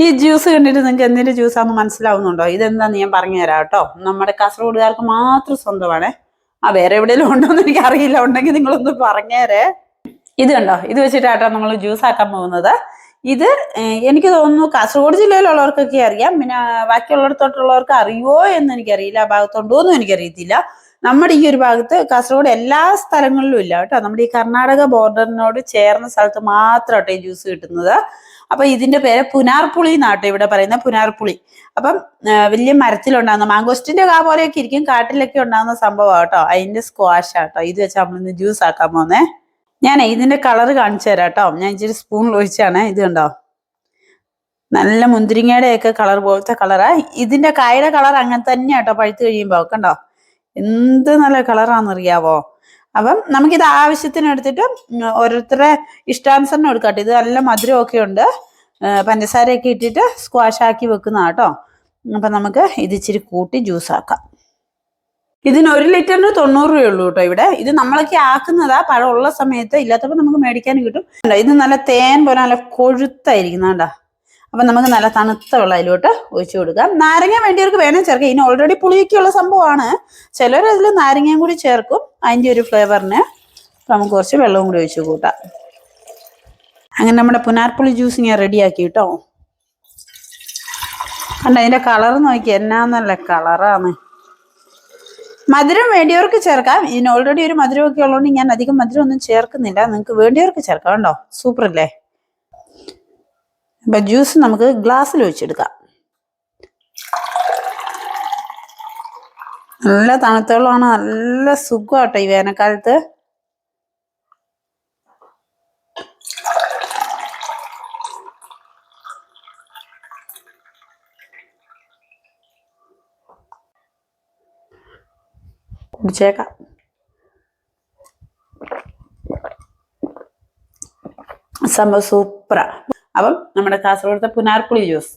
ഈ ജ്യൂസ് കണ്ടിട്ട് നിങ്ങൾക്ക് എന്തിന്റെ ജ്യൂസാന്ന് മനസ്സിലാവുന്നുണ്ടോ? ഇതെന്താന്ന് ഞാൻ പറഞ്ഞു തരാം കേട്ടോ. നമ്മുടെ കാസർഗോഡുകാർക്ക് മാത്രം സ്വന്തമാണേ. വേറെ എവിടെയെങ്കിലും ഉണ്ടോന്ന് എനിക്ക് അറിയില്ല, ഉണ്ടെങ്കിൽ നിങ്ങളൊന്ന് പറഞ്ഞേരേ. ഇത് കണ്ടോ, ഇത് വെച്ചിട്ടാട്ടോ നമ്മൾ ജ്യൂസ് ആക്കാൻ പോകുന്നത്. ഇത് എനിക്ക് തോന്നുന്നു കാസർഗോഡ് ജില്ലയിലുള്ളവർക്കൊക്കെ അറിയാം, പിന്നെ ബാക്കിയുള്ളിടത്തോട്ടുള്ളവർക്ക് അറിയുമോ എന്ന് എനിക്കറിയില്ല, ആ ഭാഗത്തുണ്ടോ എന്നും എനിക്കറിയത്തില്ല. നമ്മുടെ ഈ ഒരു ഭാഗത്ത് കാസർഗോഡ് എല്ലാ സ്ഥലങ്ങളിലും ഇല്ല കേട്ടോ. നമ്മുടെ ഈ കർണാടക ബോർഡറിനോട് ചേർന്ന സ്ഥലത്ത് മാത്രം കേട്ടോ ഈ ജ്യൂസ് കിട്ടുന്നത്. അപ്പൊ ഇതിന്റെ പേര് പുനാർപ്പുളി എന്നാട്ടോ ഇവിടെ പറയുന്ന, പുനാർപ്പുളി. അപ്പം വലിയ മരത്തിലുണ്ടാകുന്ന മാങ്കോസ്റ്റിന്റെ കാ പോലെയൊക്കെ ഇരിക്കും, കാട്ടിലൊക്കെ ഉണ്ടാകുന്ന സംഭവം കേട്ടോ. അതിന്റെ സ്ക്വാഷ് ആട്ടോ ഇത് വെച്ചാൽ നമ്മളിന്ന് ജ്യൂസ് ആക്കാൻ പോന്നേ. ഞാനേ ഇതിന്റെ കളർ കാണിച്ചു തരാം കേട്ടോ. ഞാൻ ഇച്ചിരി സ്പൂണിൽ ഒഴിച്ചാണ്. ഇത് കണ്ടോ, നല്ല മുന്തിരിങ്ങയുടെ ഒക്കെ കളർ പോലത്തെ കളറാ. ഇതിന്റെ കായുടെ കളർ അങ്ങനെ തന്നെയാട്ടോ പഴുത്ത് കഴിയുമ്പോ. കണ്ടോ എന്ത് നല്ല കളറാണെന്നറിയാവോ. അപ്പം നമുക്കിത് ആവശ്യത്തിന് എടുത്തിട്ട് ഓരോരുത്തരുടെ ഇഷ്ടാനുസരണം എടുക്കാട്ടോ. ഇത് നല്ല മധുരമൊക്കെ ഉണ്ട്, പഞ്ചസാരയൊക്കെ ഇട്ടിട്ട് സ്ക്വാഷ് ആക്കി വെക്കുന്ന കേട്ടോ. അപ്പം നമുക്ക് ഇത് ഇച്ചിരി കൂട്ടി ജ്യൂസ് ആക്കാം. ഇതിന് 1 ലിറ്ററിന് 90 രൂപയുള്ളൂ കേട്ടോ ഇവിടെ. ഇത് നമ്മളൊക്കെ ആക്കുന്നതാ, പഴമുള്ള സമയത്ത്, ഇല്ലാത്തപ്പോൾ നമുക്ക് മേടിക്കാനും കിട്ടും. ഇത് നല്ല തേൻ പോലെ നല്ല കൊഴുത്തായിരിക്കുന്നതാ. അപ്പം നമുക്ക് നല്ല തണുത്ത വെള്ളം അതിലോട്ട് ഒഴിച്ചു കൊടുക്കാം. നാരങ്ങ വേണ്ടിയവർക്ക് വേണേൽ ചേർക്കാം. ഇതിന് ഓൾറെഡി പുളിയൊക്കെയുള്ള സംഭവമാണ്. ചിലർ അതിൽ നാരങ്ങയും കൂടി ചേർക്കും അതിൻ്റെ ഒരു ഫ്ലേവറിന്. അപ്പം നമുക്ക് കുറച്ച് വെള്ളവും കൂടി ഒഴിച്ചു കൂട്ടാം. അങ്ങനെ നമ്മുടെ പുനാർപ്പുളി ജ്യൂസ് ഞാൻ റെഡിയാക്കി കേട്ടോ. കണ്ട അതിൻ്റെ കളർ നോക്കി, എന്നാ നല്ല കളറാണ്. മധുരം വേണ്ടിയവർക്ക് ചേർക്കാം. ഇതിന് ഓൾറെഡി ഒരു മധുരമൊക്കെ ഉള്ളതുകൊണ്ട് ഞാൻ അധികം മധുരം ഒന്നും ചേർക്കുന്നില്ല. നിങ്ങൾക്ക് വേണ്ടിയവർക്ക് ചേർക്കാം കേട്ടോ. സൂപ്പർ അല്ലേ? അപ്പം ജ്യൂസ് നമുക്ക് ഗ്ലാസ്സിൽ ഒഴിച്ചെടുക്കാം. നല്ല തണുത്ത വെള്ളമാണ്, നല്ല സുഖമാട്ടോ ഈ വേനൽക്കാലത്ത്. കുടിച്ചേക്കാം. സംഭവം സൂപ്പറാ. അപ്പം നമ്മുടെ കാസർഗോഡത്തെ പുനാർപ്പുളി ജ്യൂസ്